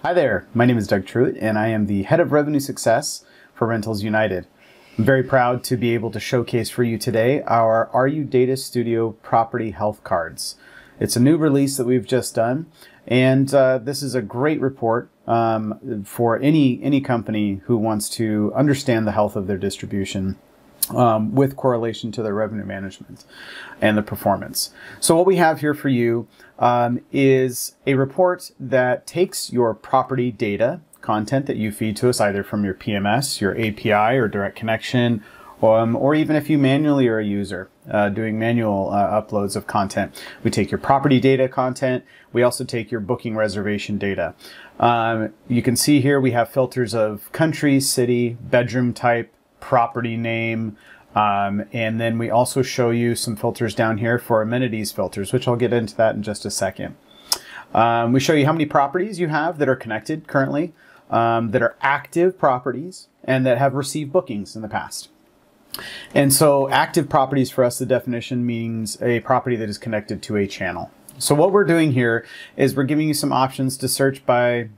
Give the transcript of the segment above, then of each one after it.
Hi there, my name is Doug Truitt and I am the Head of Revenue Success for Rentals United. I'm very proud to be able to showcase for you today our RU Data Studio Property Health Cards. It's a new release that we've just done, and this is a great report for any company who wants to understand the health of their distribution with correlation to their revenue management and the performance. So what we have here for you is a report that takes your property data content that you feed to us either from your PMS, your API or direct connection, or even if you manually are a user doing manual uploads of content. We take your property data content. We also take your booking reservation data. You can see here we have filters of country, city, bedroom type, property name, and then we also show you some filters down here for amenities filters, which I'll get into that in just a second. We show you how many properties you have that are connected currently, that are active properties, and that have received bookings in the past. And so active properties for us, the definition means a property that is connected to a channel. So what we're doing here is we're giving you some options to search by,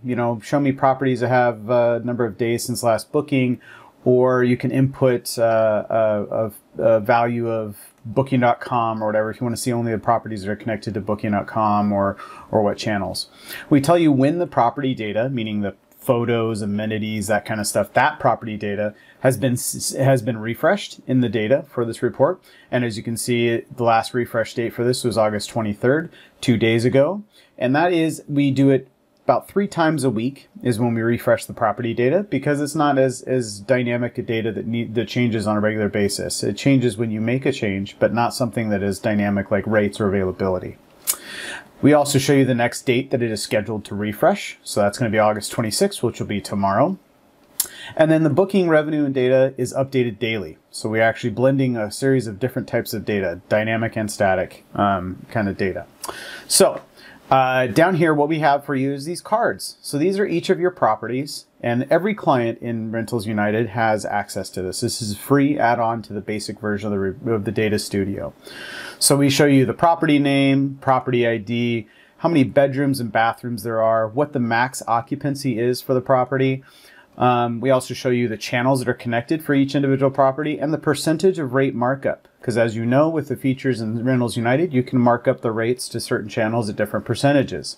show me properties that have a number of days since last booking, or you can input a value of booking.com or whatever if you want to see only the properties that are connected to booking.com or what channels. We tell you when the property data, meaning the photos, amenities, that kind of stuff, that property data has been refreshed in the data for this report. And as you can see, the last refresh date for this was August 23rd, 2 days ago. And that is, we do it about 3 times a week is when we refresh the property data, because it's not as dynamic a data that changes on a regular basis. It changes when you make a change, but not something that is dynamic like rates or availability. We also show you the next date that it is scheduled to refresh. So that's going to be August 26th, which will be tomorrow. And then the booking revenue and data is updated daily. So we're actually blending a series of different types of data, dynamic and static kind of data. So down here, what we have for you is these cards. So these are each of your properties, and every client in Rentals United has access to this. This is a free add-on to the basic version of the Data Studio. So we show you the property name, property ID, how many bedrooms and bathrooms there are, what the max occupancy is for the property. We also show you the channels that are connected for each individual property and the percentage of rate markup. Because as you know, with the features in Rentals United, you can mark up the rates to certain channels at different percentages.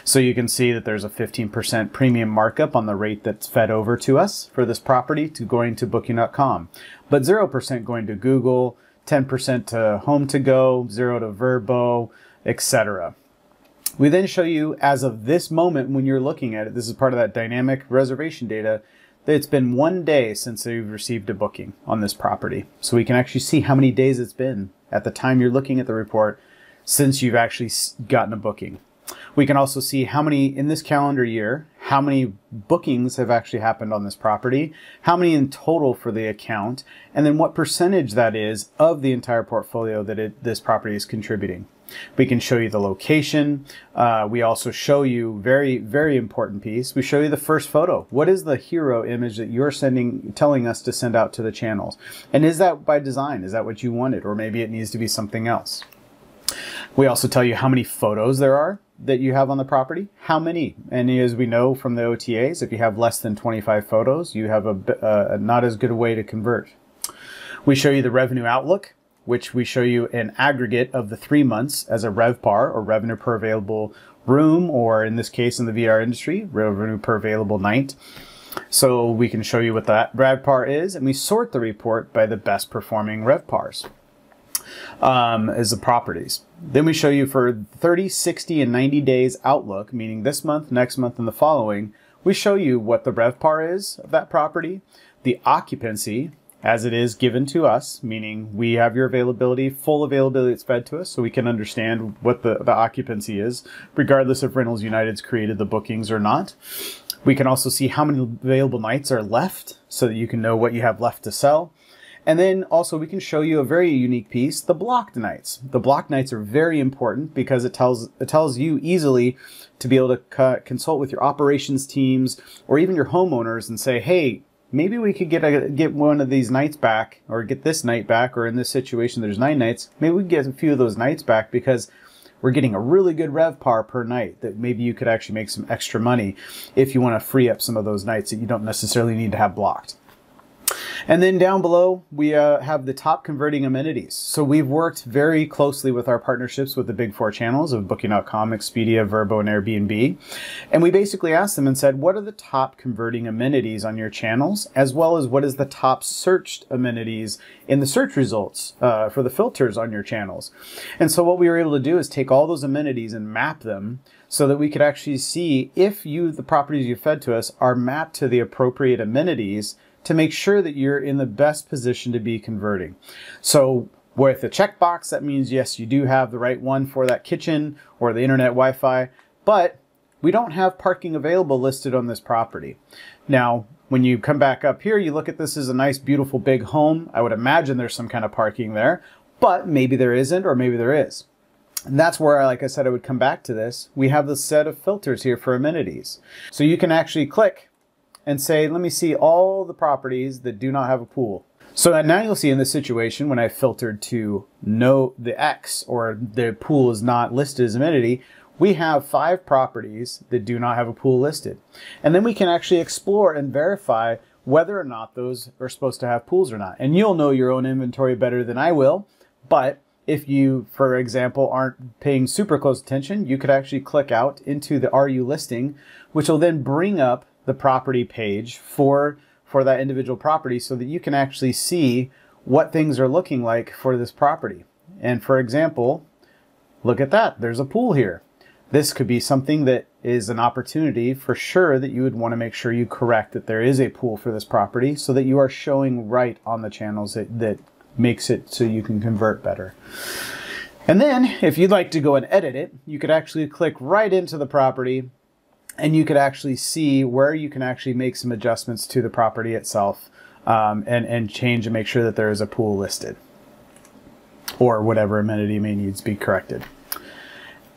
So you can see that there's a 15% premium markup on the rate that's fed over to us for this property going to booking.com, but 0% going to Google, 10% to Home to Go, 0 to Verbo, etc. We then show you, as of this moment when you're looking at it, this is part of that dynamic reservation data, that it's been 1 day since you've received a booking on this property. So we can actually see how many days it's been at the time you're looking at the report since you've actually gotten a booking. We can also see how many, in this calendar year, how many bookings have actually happened on this property, how many in total for the account, and then what percentage that is of the entire portfolio that this property is contributing. We can show you the location. We also show you, very, very important piece, we show you the first photo. What is the hero image that you're telling us to send out to the channels? And is that by design? Is that what you wanted? Or maybe it needs to be something else. We also tell you how many photos there are that you have on the property, how many. And as we know from the OTAs, if you have less than 25 photos, you have a not as good a way to convert. We show you the revenue outlook, which we show you an aggregate of the 3 months as a RevPAR, or revenue per available room, or in this case in the VR industry, revenue per available night. So we can show you what that RevPAR is, and we sort the report by the best performing RevPARs as the properties. Then we show you for 30, 60, and 90 days outlook, meaning this month, next month, and the following. We show you what the RevPAR is of that property, the occupancy, as it is given to us, meaning we have your availability, full availability that's fed to us, so we can understand what the occupancy is, regardless if Rentals United's created the bookings or not. We can also see how many available nights are left, so that you can know what you have left to sell. And then also we can show you a very unique piece, the blocked nights. The blocked nights are very important because it tells you easily to be able to consult with your operations teams or even your homeowners and say, hey, maybe we could get one of these nights back, or get this night back, or in this situation there's 9 nights. Maybe we can get a few of those nights back because we're getting a really good RevPAR per night that maybe you could actually make some extra money if you want to free up some of those nights that you don't necessarily need to have blocked. And then down below, we have the top converting amenities. So we've worked very closely with our partnerships with the big four channels of Booking.com, Expedia, Vrbo, and Airbnb. And we basically asked them and said, what are the top converting amenities on your channels, as well as what is the top searched amenities in the search results for the filters on your channels. And so what we were able to do is take all those amenities and map them so that we could actually see if the properties you fed to us are mapped to the appropriate amenities to make sure that you're in the best position to be converting. So with the checkbox, that means yes, you do have the right one for that kitchen or the internet Wi-Fi, but we don't have parking available listed on this property. Now, when you come back up here, you look at this as a nice, beautiful, big home. I would imagine there's some kind of parking there, but maybe there isn't, or maybe there is. And that's where, like I said, I would come back to this. We have the set of filters here for amenities. So you can actually click and say, let me see all the properties that do not have a pool. So now you'll see in this situation, when I filtered to no, the X, or the pool is not listed as amenity, we have 5 properties that do not have a pool listed. And then we can actually explore and verify whether or not those are supposed to have pools or not. And you'll know your own inventory better than I will, but if you, for example, aren't paying super close attention, you could actually click out into the RU listing, which will then bring up the property page for that individual property so that you can actually see what things are looking like for this property. And for example, look at that, there's a pool here. This could be something that is an opportunity for sure that you would want to make sure you correct that there is a pool for this property so that you are showing right on the channels that makes it so you can convert better. And then if you'd like to go and edit it, you could actually click right into the property and you could actually see where you can actually make some adjustments to the property itself and change and make sure that there is a pool listed or whatever amenity may need to be corrected.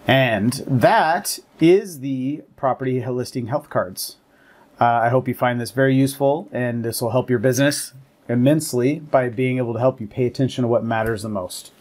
And that is the property listing health cards. I hope you find this very useful, and this will help your business immensely by being able to help you pay attention to what matters the most.